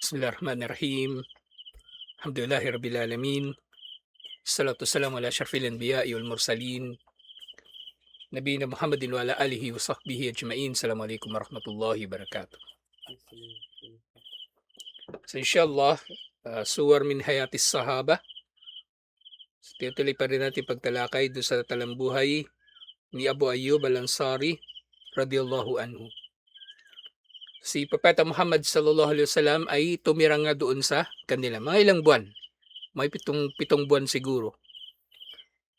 Bismillahirrahmanirrahim. Alhamdulillahi rabbil alamin. Salatu wassalamu ala asyrafil anbiya'i wal mursalin. Nabiyina Muhammadin wa ala alihi wa sahbihi ajma'in. Assalamualaikum warahmatullahi wabarakatuh. So inshallah, suwar min hayatis sahaba. Tutuloy pa rin natin pagtalakay doon sa talambuhay ni Abu Ayyub al-Ansari radiyallahu anhu. Si Propeta Muhammad sallallahu alaihi wasallam ay tumira nga doon sa kanila. Mga ilang buwan? May pitong buwan siguro.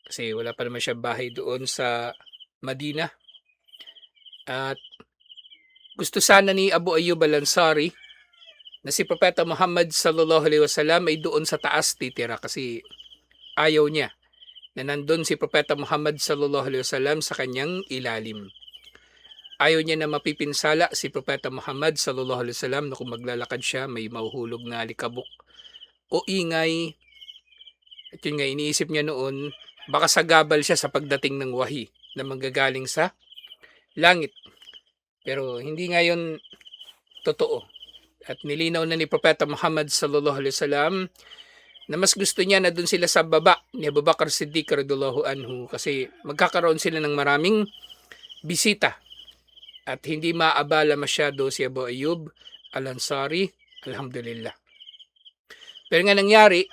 Kasi wala pa naman siya bahay doon sa Madina. At gusto sana ni Abu Ayyub al-Ansari na si Propeta Muhammad sallallahu alaihi wasallam ay doon sa taas titira kasi ayaw niya na nandun si Propeta Muhammad sallallahu alaihi wasallam sa kanyang ilalim. Ayaw niya na mapipinsala si Propeta Muhammad sallallahu alaihi wasallam na kung maglalakad siya may mahuhulog na alikabok o ingay. At yun nga, iniisip niya noon, baka sagabal siya sa pagdating ng wahi na manggagaling sa langit. Pero hindi nga yun totoo. At nilinaw na ni Propeta Muhammad sallallahu alaihi wasallam na mas gusto niya na doon sila sa baba ni Abu Bakr Siddiq radhiyallahu anhu kasi magkakaroon sila ng maraming bisita at hindi maabala masyado si Abu Ayyub al-Ansari, alhamdulillah. Pero nga nangyari,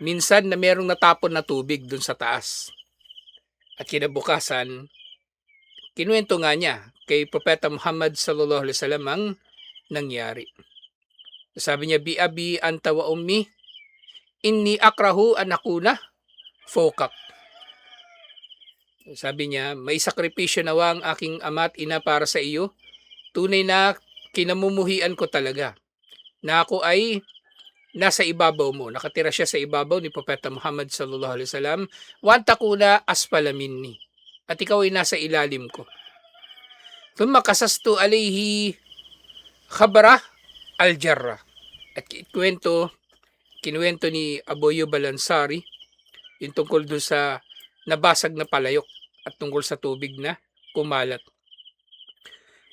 minsan na merong natapon na tubig doon sa taas. At kinabukasan, kinuwento nga niya kay Propeta Muhammad sallallahu alaihi wasallam ang nangyari. Sabi niya, bi abi anta wa ummi, inni akrahu an akuna fokak. Sabi niya, may sakripisyo nawa ang aking ama at ina para sa iyo. Tunay na kinamumuhian ko talaga na ako ay nasa ibabaw mo. Nakatira siya sa ibabaw ni Propeta Muhammad sallallahu alaihi wasallam. Wanta kuna asfala minni. At ikaw ay nasa ilalim ko. Thumma kasastu alayhi khabara al-jarra. At kinuwento ni Abu Ayyub al-Ansari yung tungkol doon sa nabasag na palayok at tungkol sa tubig na kumalat.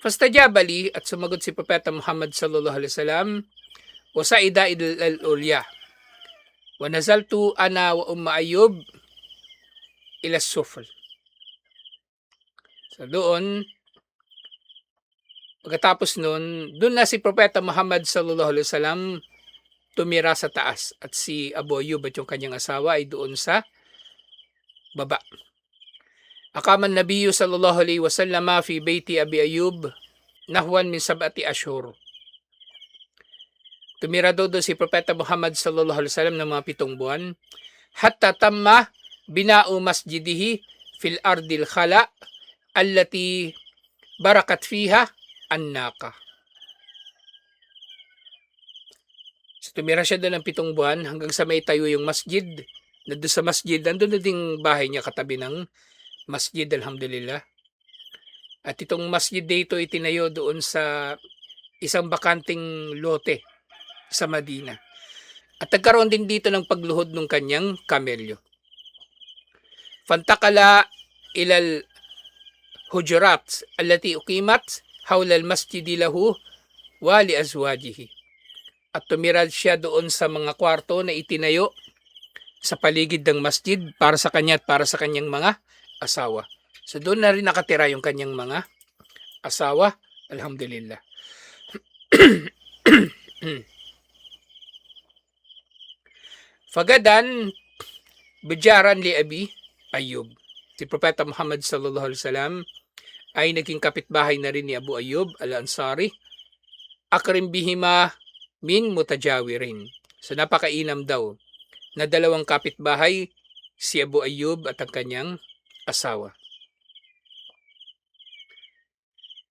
Fastajabali at sumagot si Propeta Muhammad sallallahu alaihi wasallam, wa sa'ida al-ulya wa nazaltu ana wa umma Ayyub ila sufl. So doon, pagkatapos noon, doon na si Propeta Muhammad sallallahu alaihi wasallam tumira sa taas at si Abu Ayyub at yung kanyang asawa ay doon sa baba. Akaman Nabiyyu sallallahu alaihi wasallam fi baiti Abi Ayyub nahwan min sab'ati ashhur. Tumira doon si Propeta Muhammad sallallahu alaihi wasallam ng mga 7 buwan hatta tamma bina'u masjidihi fil ardil khala allati barakat fiha an-naqa. So, tumira siya doon ng 7 buwan hanggang sa may tayo yung masjid. Na doon sa masjid, nandun na ding bahay niya katabi ng masjid, alhamdulillah. At itong masjid dito itinayo doon sa isang bakanting lote sa Madina. At nagkaroon din dito ng pagluhod ng kanyang kamelyo. Fantakala ilal hujurat allati uqimat hawla al-masjid lahu wa li azwajihi. At tumira siya doon sa mga kwarto na itinayo sa paligid ng masjid para sa kanya at para sa kanyang mga asawa. So doon na rin nakatira yung kanyang mga asawa. Alhamdulillah. Fagadan bijaran li Abi Ayyub. Si Propeta Muhammad sallallahu alaihi wasallam ay naging kapitbahay na rin ni Abu Ayyub al-Ansari. Akrim bihima min mutajawirin. So napakainam daw na 2 kapitbahay, si Abu Ayyub at ang kanyang asawa.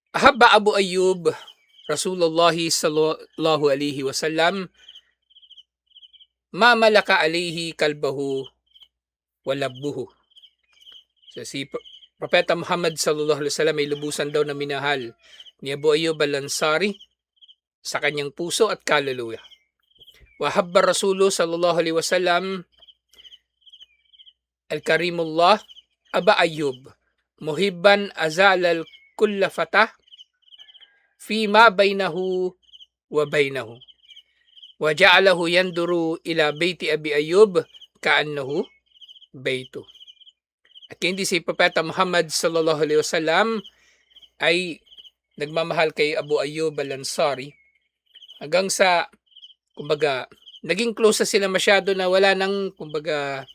Ahabba Abu Ayyub Rasulullah sallallahu alaihi wasallam ma malaka alaihi kalbahu walabbuhu. So si Propeta Muhammad sallallahu alaihi wasallam ay lubusan daw na minahal ni Abu Ayyub al-Ansari sa kanyang puso at kaluluwa. Wahabba Rasulu sallallahu alaihi wasallam al-Karimullah Aba Ayyub muhibban azalal kulla fatah fi ma bainahu wa bainahu. wa ja'alahu yanduru ila bayti Abi Ayyub ka'annahu baytu. At hindi si Propeta Muhammad sallallahu alaihi wasallam ay nagmamahal kay Abu Ayyub al-Ansari hanggang sa kumbaga naging close na sila masyado na wala nang kumbaga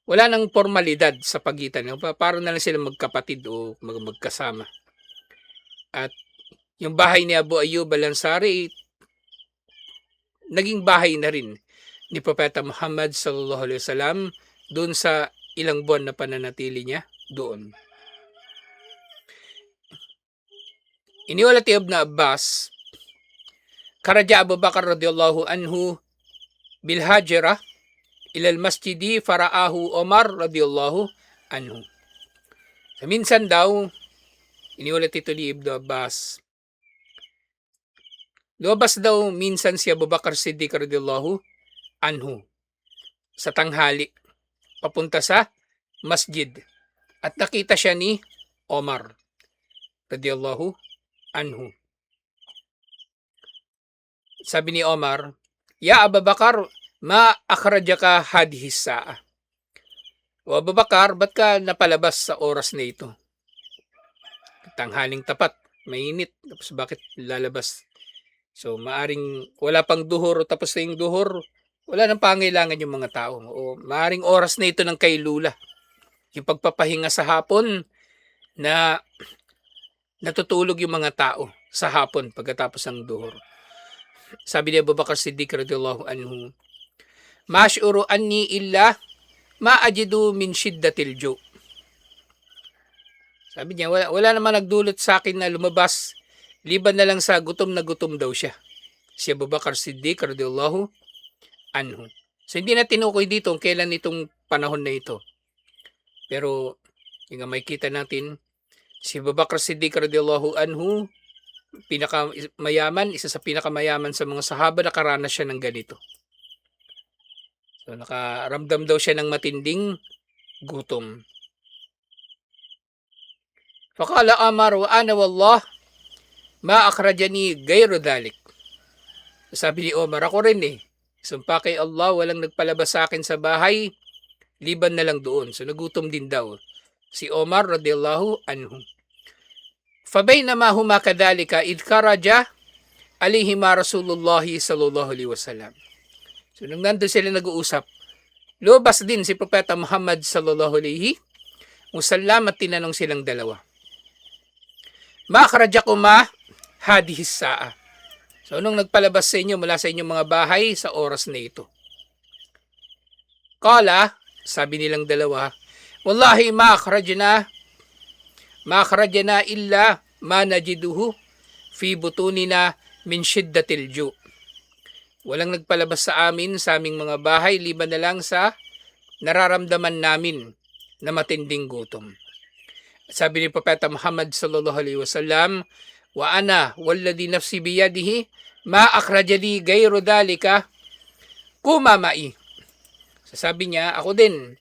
wala nang formalidad sa pagitan. Parang na lang sila magkapatid o magkasama. At yung bahay ni Abu Ayyub al-Ansari naging bahay na rin ni Propeta Muhammad sallallahu alaihi wasallam doon sa ilang buwan na pananatili niya doon. Iniwalat ni Ibn Abbas, Karaja Abu Bakar radhiyallahu anhu bil hajira ila al masjidi faraahu Omar radhiyallahu anhu. So, minsan daw, iniwalat ito ni Ibn Abbas, lumabas daw minsan si Abu Bakar Siddiq radhiyallahu anhu sa tanghali papunta sa masjid at nakita siya ni Omar radhiyallahu anhu. Sabi ni Omar, Ya Abu Bakar, ma akhrajaka hadhihi sa'a. O Abu Bakar, ba't ka napalabas sa oras na ito? Tanghaling tapat, mainit, tapos bakit lalabas? So maaring wala pang duhur o tapos na yung duhur, wala nang pangailangan yung mga tao. O maaring oras na ito ng kailula. Yung pagpapahinga sa hapon na natutulog yung mga tao sa hapon pagkatapos ng duhur. Sabi ni Abu Bakar Siddiq radhiyallahu anhu, Mash'uru anni illa ma'ajidu min shiddatil ju'. Sabi niya, wala naman nagdulot sa akin na lumabas, liban na lang sa gutom na gutom daw siya. Si Abu Bakar Siddiq radhiyallahu anhu. So hindi na tinukoy dito kung kailan itong panahon na ito. Pero yung may kita natin, si Abu Bakar Siddiq radhiyallahu anhu, pinakamayaman, isa sa pinakamayaman sa mga sahaba, nakaranas siya ng ganito. So nakaramdam daw siya ng matinding gutom. Faqala Amar wa ana wallah ma akhrajani ghayru dhalik. Sabi ni Omar, ako rin sumpa kay Allah, walang nagpalabas sa akin sa bahay, liban na lang doon. So nagutom din daw si Omar radhiyallahu anhu. Fabaynama huma kadhalika id kharaja alayhima Rasulullah sallallahu alaihi wasallam. So nung nandun sila nag-uusap, lumabas din si Propeta Muhammad sallallahu alaihi wasallam at tinanong silang dalawa, Ma kharajakuma hadhihi sa'a. So nung nagpalabas sa inyo mula sa inyong mga bahay sa oras na ito? Qala, sabi nilang dalawa, Wallahi ma akhrajna illa ma najiduhu fi butunina min shiddatil ju'. Walang nagpalabas sa amin sa aming mga bahay liban na lang sa nararamdaman namin na matinding gutom. Sabi ni Propeta Muhammad sallallahu alaihi wasallam, Wa ana walladhi nafsi biyadihi ma akhrajali ghayru dhalika kuma ma'i. Sabi niya, ako din,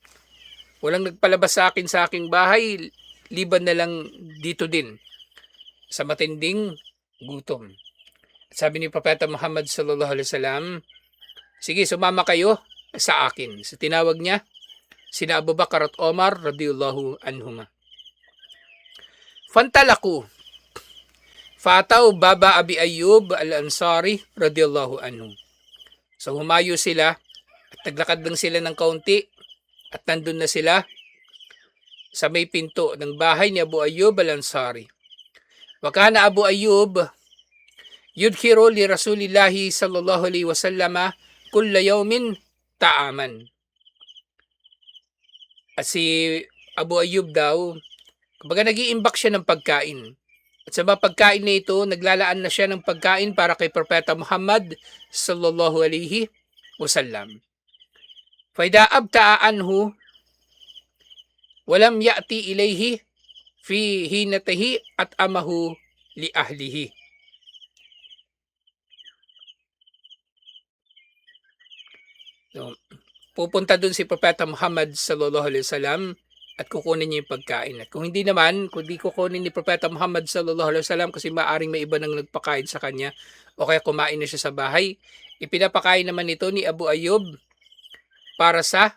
walang nagpalabas sa aking bahay, liban na lang dito din sa matinding gutom. Sabi ni Propeta Muhammad sallallahu alaihi wasallam, sige, sumama kayo sa akin. So tinawag niya sina Abu Bakar at Omar radhiyallahu anhuma. Fantalaku Fataw baba Abi Ayyub al-Ansari radhiyallahu anhu. So humayo sila at naglakad lang sila ng kaunti at nandun na sila sa may pinto ng bahay ni Abu Ayyub al-Ansari. Wa kana Abu Ayyub yudkhiru li Rasulillahi sallallahu alaihi wasallama kulla yawmin ta'aman. At si Abu Ayyub daw, kumbaga nag-iimbak siya ng pagkain. At sa mga pagkain na ito, naglalaan na siya ng pagkain para kay Propeta Muhammad sallallahu alaihi wasallam. Faida abta'a anhu walam ya'ti ilayhi fi hinatihi at amahu li ahlihi. So, pupunta dun si Propeta Muhammad sallallahu alaihi wasallam at kukunin niya yung pagkain. At kung hindi naman, kung di kukunin ni Propeta Muhammad sallallahu alaihi wasallam kasi maaring may iba nang nagpakain sa kanya o kaya kumain na siya sa bahay, ipinapakain naman ito ni Abu Ayyub para sa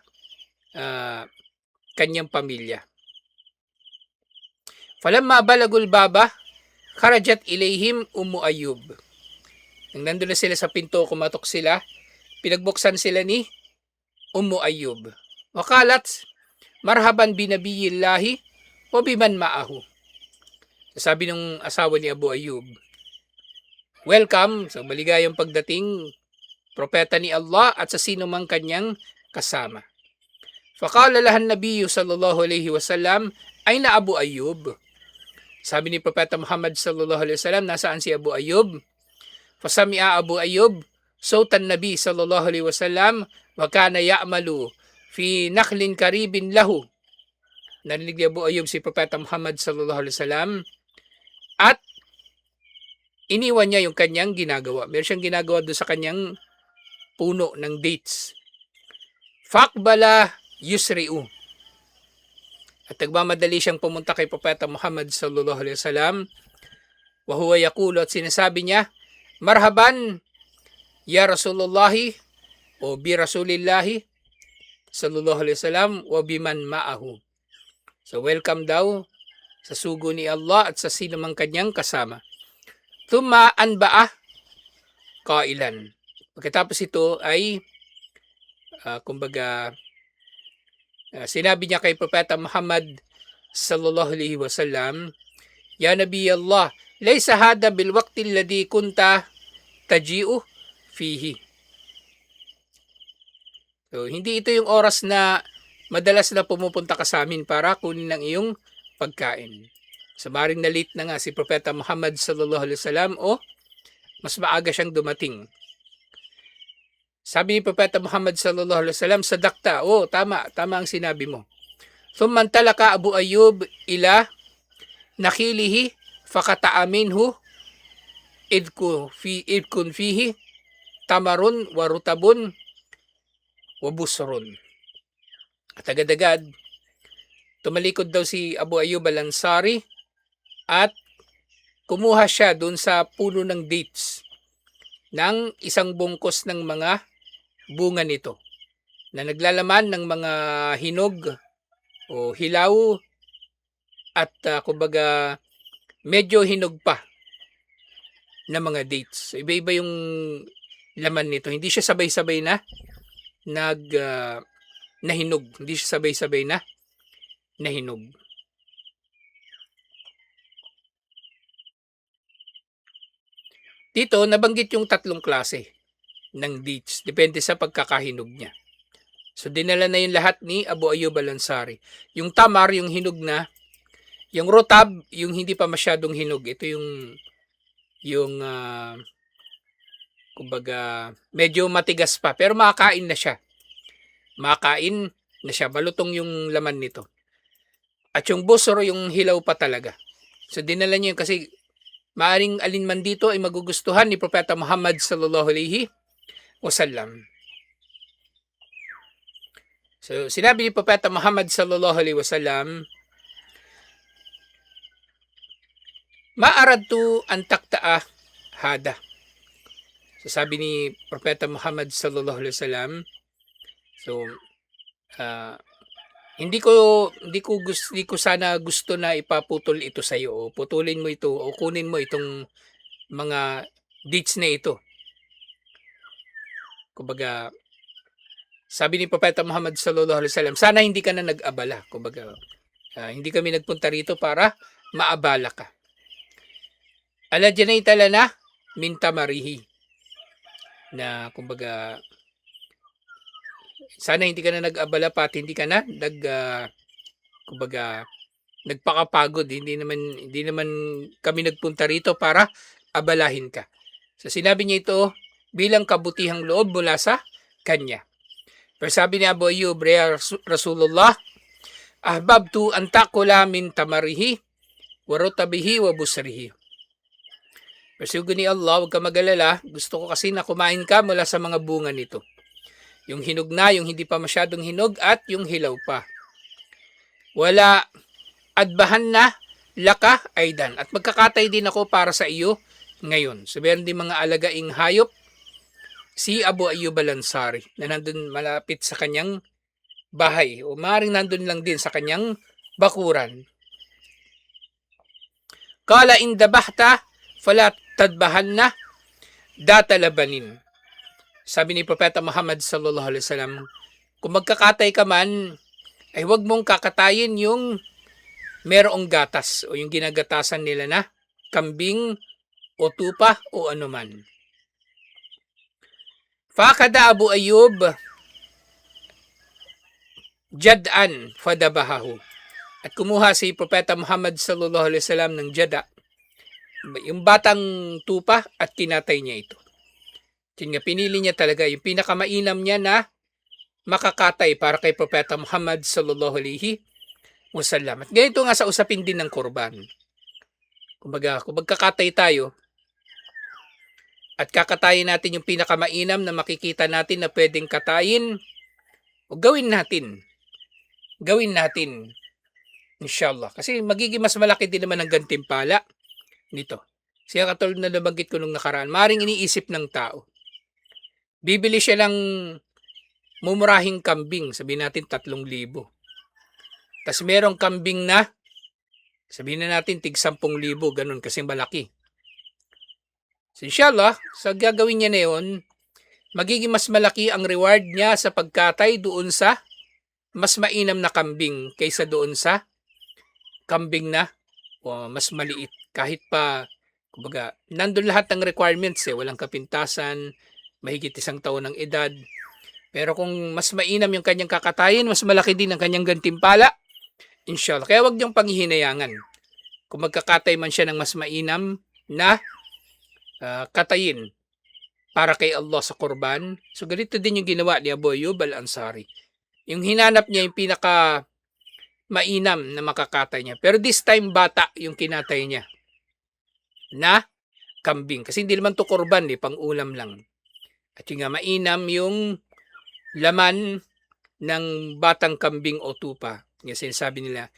kanyang pamilya. Falamma balagul baba, kharajat ilayhim Ummu Ayyub. Nang nandun na sila sa pinto, kumatok sila, pinagbuksan sila ni Ummu Ayyub. Wakalat, marhaban binabiyillahi o biman ma'ahu. Sabi ng asawa ni Abu Ayyub, welcome sa maligayang pagdating, propeta ni Allah at sa sino mang kanyang kasama. Faqala lahan nabiyyu sallallahu alaihi wasallam, ayna Abu Ayyub? Sabi ni Propeta Muhammad sallallahu alaihi wasallam, nasaan si Abu Ayyub? Fasami'a Abu Ayyub sautan Nabi sallallahu alaihi wasallam wa kana ya'malu fi naklin karibin lahu. Narinig ni Abu Ayyub si Propeta Muhammad sallallahu alaihi wasallam at iniwan niya yung kanyang ginagawa. Meron siyang ginagawa doon sa kanyang puno ng dates. Faqbala yusri'u. At nagmamadali siyang pumunta kay Propeta Muhammad sallallahu alaihi wasallam. Wa huwa yaqulu, at sinasabi niya, marhaban ya Rasulullahi o bi Rasulillahi sallallahu alaihi wasallam wa biman ma'ahu. So welcome daw sa sugo ni Allah at sa sino mang kanyang kasama. Thumma anba'a qailan. Pagkatapos ito ay sinabi niya kay Propeta Muhammad sallallahu alaihi wasallam, ya Nabi Allah, laysa hada bil waqti alladhi kunta taji'u fihi. So, hindi ito yung oras na madalas na pumupunta ka sa amin para kunin ang iyong pagkain. So, maring na late na nga si Propeta Muhammad sallallahu alaihi wasallam o mas maaga siyang dumating. Sabi ni Propeta Muhammad sallallahu alaihi wasallam, sadakta, tama ang sinabi mo. Thumman talaka Abu Ayyub ila nakhilihi fakata'aminhu idkun fihi tamarun wa rutabun wa busrun. At agad-agad, tumalikod daw si Abu Ayyub al-Ansari at kumuha siya doon sa puno ng dates ng isang bungkos ng mga bunga nito na naglalaman ng mga hinog o hilaw at medyo hinog pa na mga dates. So, iba-iba yung laman nito. Hindi siya sabay-sabay na hinog. Hindi siya sabay-sabay na hinog. Dito, nabanggit yung tatlong klase ng dates. Depende sa pagkakahinog niya. So, dinala na yung lahat ni Abu Ayyub al-Ansari. Yung tamar, yung hinog na. Yung rotab, yung hindi pa masyadong hinog. Ito yung medyo matigas pa. Pero makakain na siya. Malutong yung laman nito. At yung busoro, yung hilaw pa talaga. So, dinala niya yun kasi maaring alinman dito ay magugustuhan ni Propeta Muhammad sallallahu alaihi wasallam. So, sinabi ni Propeta Muhammad sallallahu alaihi wasallam, ma'aradtu an takta'a hada. So, sabi ni Propeta Muhammad sallallahu alaihi wasallam, hindi ko sana gusto na ipaputol ito sa iyo o putulin mo ito o kunin mo itong mga dates na ito. Kumbaga, sabi ni Propeta Muhammad sallallahu alaihi wasallam, sana hindi ka na nag-abala. Kumbaga, hindi kami nagpunta rito para maabala ka. Ala janayta lana min tamarihi. Na kumbaga, sana hindi ka na nag-abala pa at hindi ka na nagpakapagod. Hindi naman kami nagpunta rito para abalahin ka. So sinabi niya ito bilang kabutihang loob mula sa kanya. Pero sabi ni Abu Ayyub, ya Rasulullah, ahbabtu an takula min tamarihi wa rutabihi wa busrihi. Pero sugo ni Allah, huwag ka mag-alala, gusto ko kasi na kumain ka mula sa mga bunga nito. Yung hinog na, yung hindi pa masyadong hinog at yung hilaw pa. wala adbahan na laka aidan. At magkakatay din ako para sa iyo ngayon. So meron din mga alagaing hayop si Abu Ayyub al-Ansari na nandun malapit sa kanyang bahay o maaaring nandun lang din sa kanyang bakuran. Kala in dabahta fala tadbahanna data labanin. Sabi ni Propeta Muhammad sallallahu alaihi wasallam, kung magkakatay ka man, ay huwag mong kakatayin yung merong gatas o yung ginagatasan nila na kambing o tupa o anuman. Fakada Abu Ayyub jad'an fadabahahu. At kumuha si Propeta Muhammad sallallahu alaihi wasallam ng jada, yung batang tupa, at kinatay niya ito. Yun nga, pinili niya talaga yung pinakamainam niya na makakatay para kay Propeta Muhammad sallallahu alaihi wasallam. At ganito nga sa usapin din ng kurban. Kumbaga, kung magkakatay tayo, at kakatayin natin yung pinakamainam na makikita natin na pwedeng katayin, o gawin natin. Gawin natin. Inshallah. Kasi magiging mas malaki din naman ang gantimpala nito. Siya katulad na nabanggit ko nung nakaraan, maring iniisip ng tao. Bibili siya ng mumurahing kambing, sabihin natin 3,000. Tapos merong kambing na, sabihin na natin tig 10,000, ganun kasi malaki. So inshallah, sa gagawin niya na yun, magiging mas malaki ang reward niya sa pagkatay doon sa mas mainam na kambing kaysa doon sa kambing na mas maliit. Kahit pa, kumbaga, nandun lahat ng requirements walang kapintasan, mahigit 1 taon ng edad. Pero kung mas mainam yung kanyang kakatayin, mas malaki din ang kanyang gantimpala, inshallah. Kaya wag niyong panghihinayangan. Kung magkakatay man siya ng mas mainam na katayin para kay Allah sa kurban. So ganito din yung ginawa ni Abu Ayyub al-Ansari. Yung hinanap niya yung pinaka mainam na makakatay niya. Pero this time bata yung kinatay niya na kambing. Kasi hindi naman to kurban, pang ulam lang. At yung nga mainam yung laman ng batang kambing o tupa. Kasi sinasabi nila,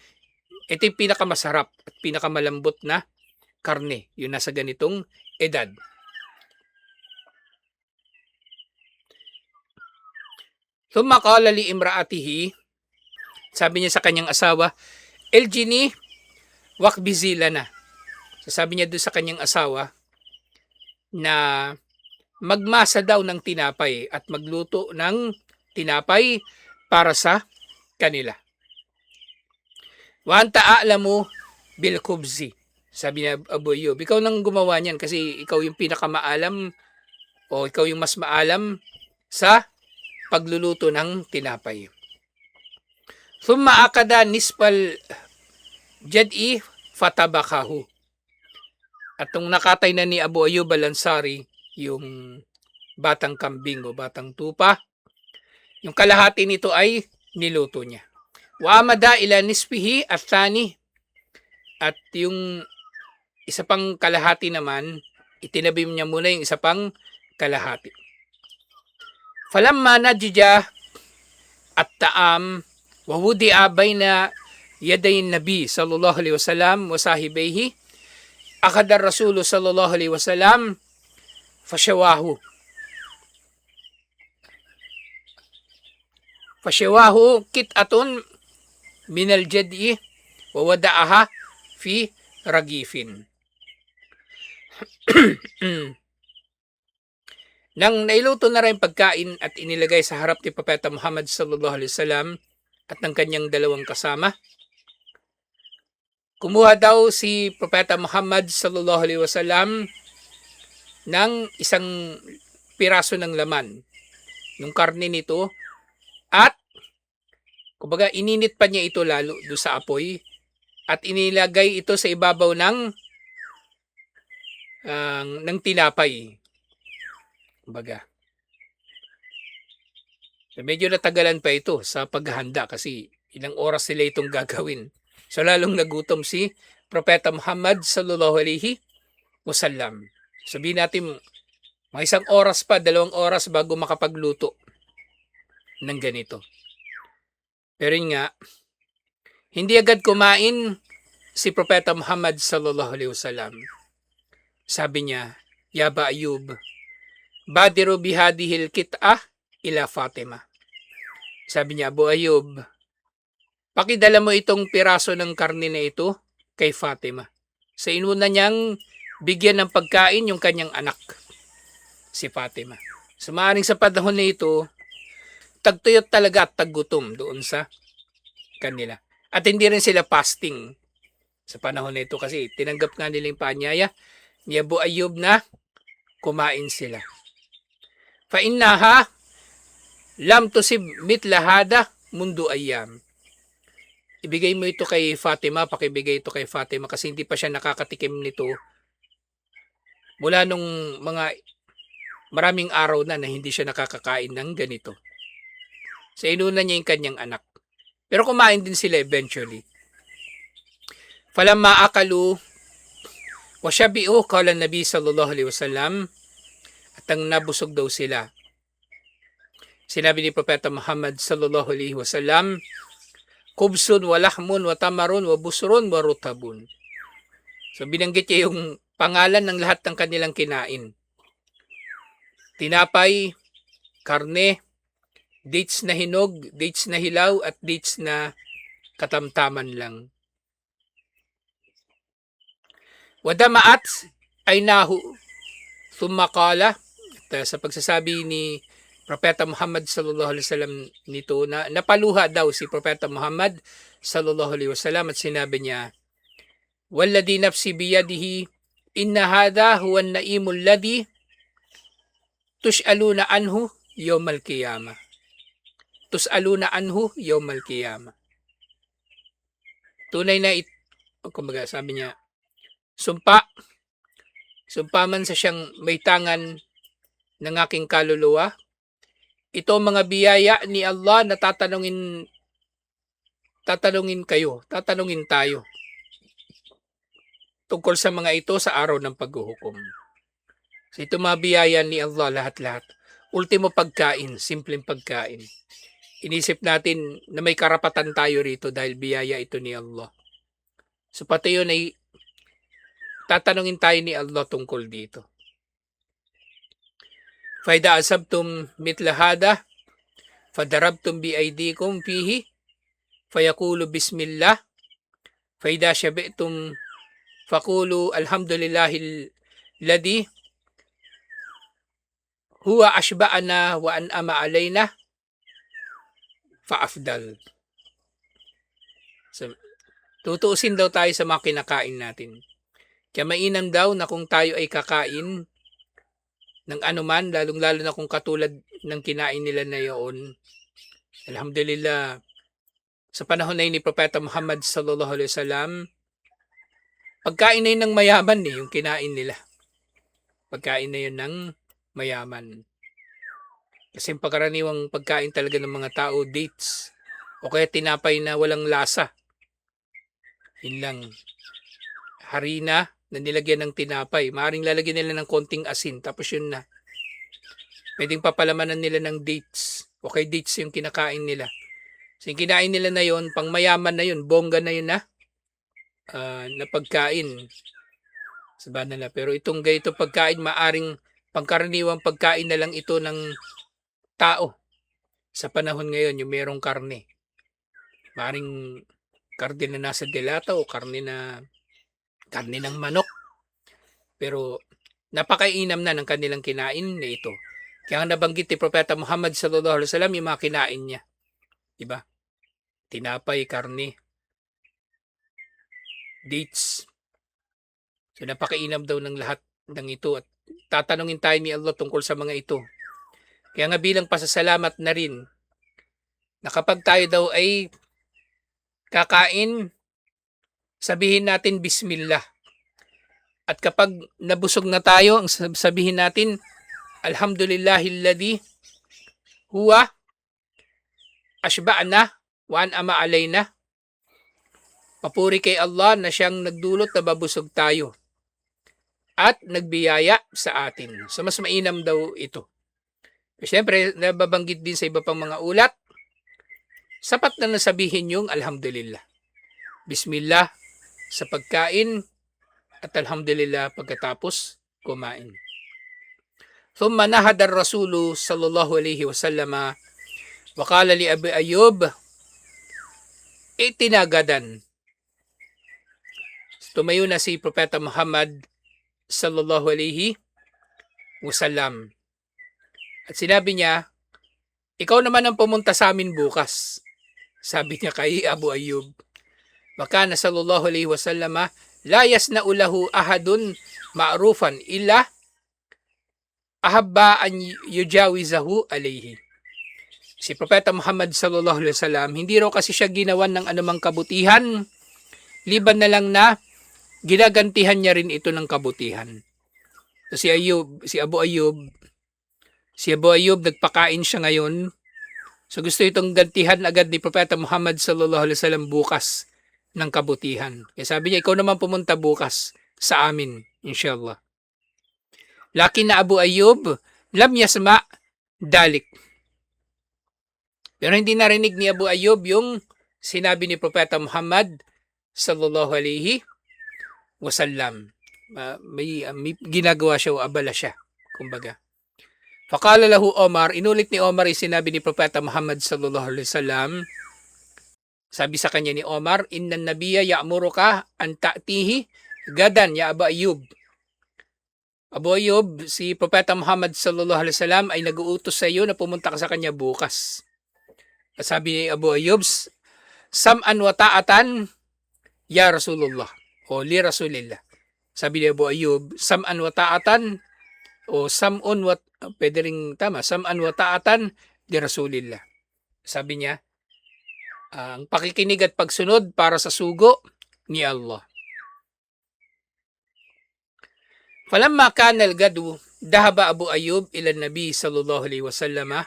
ito yung pinakamasarap at pinakamalambot na karne. Yung nasa ganitong edad. Thumma qala li imraatihi, sabi niya sa kanyang asawa, Eljini wakbizi lana. Sabi niya doon sa kanyang asawa na magmasa daw ng tinapay at magluto ng tinapay para sa kanila. Wa anta a'lamu bil khubzi. Sabi niya Abu Ayyub, ikaw nang gumawa niyan kasi ikaw yung pinakamaalam o ikaw yung mas maalam sa pagluluto ng tinapay. Thumma akada nisbal jad'i fatabakahu. At nung nakatay na ni Abu Ayyub al-Ansari yung batang kambing o batang tupa, yung kalahati nito ay niluto niya. Wa amada ila nisbihi at thani. At yung isa pang kalahati naman, itinabi niya muna yung isa pang kalahati. Falamma najija at ta'am wa wudi'a bayna yaday nabi sallallahu alaihi wasallam wa sahibaihi akada Rasul sallallahu alaihi wasallam fashawahu kit'atun minal jad'i wa wada'aha fi ragifin. Nang nailuto na rin pagkain at inilagay sa harap ni Propeta Muhammad sallallahu alaihi wasallam at ng kanyang dalawang kasama, kumuha daw si Propeta Muhammad sallallahu alaihi wasallam ng isang piraso ng laman, yung karne nito, at kumbaga ininit pa niya ito lalo do sa apoy at inilagay ito sa ibabaw ng tinapay. Kumbaga, medyo natagalan pa ito sa paghahanda kasi ilang oras sila itong gagawin. So lalong nagutom si Propeta Muhammad sallallahu alaihi wasallam. Sabihin natin mga 1 oras pa, 2 oras bago makapagluto ng ganito. Pero yun nga, Hindi agad kumain si Propeta Muhammad sallallahu alaihi wasallam. Sabi niya, Ya Aba Ayyub, badiru bihadihil kit'ah ila Fatima. Sabi niya, Abu Ayyub, pakidala mo itong piraso ng karne na ito kay Fatima. Sa inuna niyang bigyan ng pagkain yung kanyang anak, si Fatima. Sumaring sa panahon na ito, tagtuyot talaga at taggutom doon sa kanila. At hindi rin sila fasting sa panahon na ito kasi tinanggap nga nila yung paanyaya ni Abu Ayyub na kumain sila. Fa innaha lam tusib mitla hada mundu ayyam. Ibigay mo ito kay Fatima, pakibigay ito kay Fatima kasi hindi pa siya nakakatikim nito mula nung mga maraming araw na hindi siya nakakakain ng ganito. Sa inuna niya yung kanyang anak. Pero kumain din sila eventually. Falamma akalu wa shabi'u qala Nabi sallallahu alaihi wasallam, at ang nabusog daw sila. Sinabi ni Propeta Muhammad sallallahu alaihi wasallam, kubsun wa lahmun wa tamarun wa busrun wa rutabun. So binanggit niya yung pangalan ng lahat ng kanilang kinain. Tinapay, karne, dates na hinog, dates na hilaw, at dates na katamtaman lang. Wadamaat ay nahu thumma sa pagsasabi ni Propeta Muhammad sallallahu alaihi wasallam nito na napaluha daw si Propeta Muhammad sallallahu alaihi wasallam at sinabi niya, walladhi nafsi biyadihi inna hadha huwa an-naimul ladhi tus'aluna anhu yawmal qiyamah. Tus'aluna anhu yawmal qiyamah. Tunay na kumbaga sabi niya, sumpa man sa siyang may tangan ng aking kaluluwa, ito ang mga biyaya ni Allah na tatanungin tayo tungkol sa mga ito sa araw ng paghuhukom. So ito mga biyaya ni Allah lahat-lahat. Ultimo pagkain, simpleng pagkain. Inisip natin na may karapatan tayo rito dahil biyaya ito ni Allah. So pati yun ay tatanungin tayo ni Allah tungkol dito. Faida asabtum mitla hada fadarabtum bi aydikum fihi fayaqulu bismillah faida shabi'tum faqulu alhamdulillahil ladhi huwa ashba'ana wa an'ama alayna faafdal. So, tutuusin daw tayo sa mga kinakain natin. Kaya mainam daw na kung tayo ay kakain ng anuman, lalong-lalo na kung katulad ng kinain nila na yun, alhamdulillah, sa panahon na yun ni Propeta Muhammad sallallahu alaihi wasallam, pagkain na yun ng mayaman yung kinain nila. Pagkain na yun ng mayaman. Kasi pagkaraniwang pagkain talaga ng mga tao, dates, o kaya tinapay na walang lasa. Yun lang. Harina na nilagyan ng tinapay. Maaring lalagyan nila ng konting asin, tapos yun na. Pwedeng papalamanan nila ng dates. Okay, dates yung kinakain nila. So yung kinain nila na yun, pang mayaman na yun, bongga na yun na pagkain. Sabihan nila. Pero itong ganito pagkain, maaring pangkaraniwang pagkain na lang ito ng tao. Sa panahon ngayon, yung merong karne. Maaring karne na nasa delata o karne ng manok. Pero napakainam na ng kanilang kinain na ito. Kaya nga nabanggit ni Propeta Muhammad sallallahu alaihi wasallam yung mga kinain niya. Diba? Tinapay, karne, dates. So napakainam daw ng lahat ng ito at tatanungin tayo ni Allah tungkol sa mga ito. Kaya nga bilang pasasalamat na rin na kapag tayo daw ay kakain, sabihin natin bismillah. At kapag nabusog na tayo, sabihin natin alhamdulillahilladzi huwa ashba'na wa an'ama alayna. Papuri kay Allah na siyang nagdulot na mabusog tayo at nagbiyaya sa atin. So mas mainam daw ito. Siyempre, nababanggit din sa iba pang mga ulat, sapat na nasabihin yung alhamdulillah. bismillah sa pagkain at alhamdulillah pagkatapos kumain. ثم نهض الرسول صلى الله عليه وسلم وقال لأبي أيوب itinagadan. Tumayo na si Propeta Muhammad sallallahu alaihi wasallam. At sinabi niya, ikaw naman ang pumunta sa amin bukas. Sabi niya kay Abu Ayyub. Maka na sallallahu alaihi wasallam, la yasna'u lahu ahadun ma'rufan illa ahabba an yujawizahu alayhi. Si Propeta Muhammad sallallahu alaihi wasallam, hindi raw kasi siya ginawan ng anumang kabutihan, liban na lang na ginagantihan niya rin ito ng kabutihan. So si Abu Ayyub nagpakain siya ngayon. So gusto itong gantihan agad ni Propeta Muhammad sallallahu alaihi wasallam bukas ng kabutihan. Kaya sabi niya, ikaw naman pumunta bukas sa amin, inshallah. Lakin na Abu Ayyub, lam yasma dalik. Pero hindi narinig ni Abu Ayyub yung sinabi ni Propeta Muhammad sallallahu alaihi wasallam. May ginagawa siya o abala siya, kumbaga. Faqala lahu Omar, inulit ni Omar yung sinabi ni Propeta Muhammad sallallahu alaihi wasallam. Sabi sa kanya ni Omar, inna nabiyya ya'muruka an ta'tihi gadan ya Abu Ayyub. Abu Ayyub, si Propeta Muhammad sallallahu alaihi wasallam ay nag-uutos sa iyo na pumunta ka sa kanya bukas. Sabi ni Abu Ayyub, sam'an wa ta'atan ya Rasulullah o li Rasulillah. Sabi ni Abu Ayyub, sam'an wa ta'atan o sam'un wa, pwede rin tama, sam'an wa ta'atan li Rasulillah. Sabi niya, ang pakikinig at pagsunod para sa sugo ni Allah. Falamma kana al-gadu, dahaba Abu Ayyub ila Nabi sallallahu alaihi wasallam.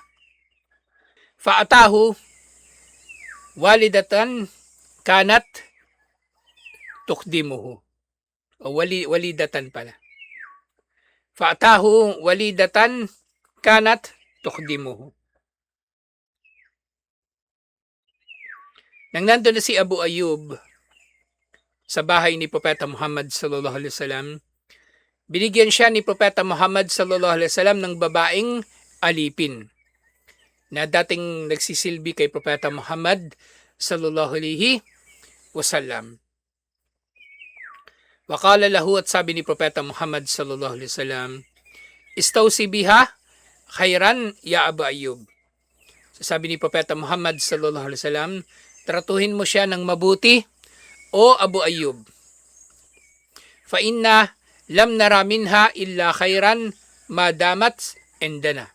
Fa'atahu walidatan kanat tukdimuhu. O walidatan pala. Fa'atahu walidatan kanat tukdimuhu. Nang nandun na si Abu Ayyub sa bahay ni Propeta Muhammad sallallahu alaihi wasallam, binigyan siya ni Propeta Muhammad sallallahu alaihi wasallam ng babaeng alipin na dating nagsisilbi kay Propeta Muhammad sallallahu alaihi wasallam. Waqala lahu, at sabi ni Propeta Muhammad sallallahu alaihi wasallam, istawsi biha khairan ya Abu Ayyub. Sabi ni Propeta Muhammad sallallahu alaihi wasallam, tratuhin mo siya ng mabuti o Abu Ayyub. Fa inna lam nara minha illa khairan madamat indana.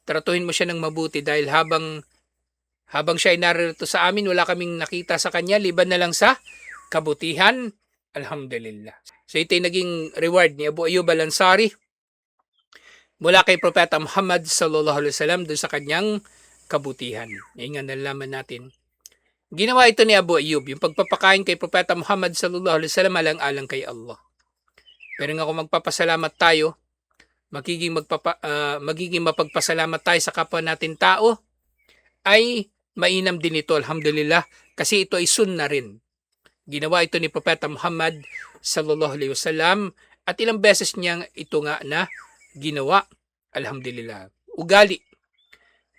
Tratuhin mo siya ng mabuti dahil habang siya ay narito sa amin, wala kaming nakita sa kanya liban na lang sa kabutihan. Alhamdulillah. So ito yung naging reward ni Abu Ayyub al-Ansari mula kay Propeta Muhammad sallallahu alaihi wasallam doon sa kanyang kabutihan. Ngayon nga nalaman natin. Ginawa ito ni Abu Ayyub, yung pagpapakain kay Propeta Muhammad sallallahu alaihi wasallam alang-alang kay Allah. Pero nga kung magpapasalamat tayo, magiging mapagpasalamat tayo sa kapwa natin tao, ay mainam din ito, alhamdulillah, kasi ito ay sunna rin. Ginawa ito ni Propeta Muhammad sallallahu alaihi wasallam at ilang beses niyang ito nga na ginawa, alhamdulillah. Ugali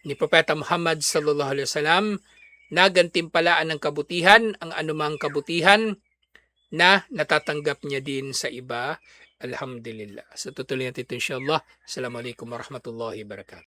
ni Propeta Muhammad sallallahu alaihi wasallam na gantimpalaan ng kabutihan ang anumang kabutihan na natatanggap niya din sa iba. Alhamdulillah. So tutuloy natin ito insyaAllah. Assalamualaikum warahmatullahi wabarakatuh.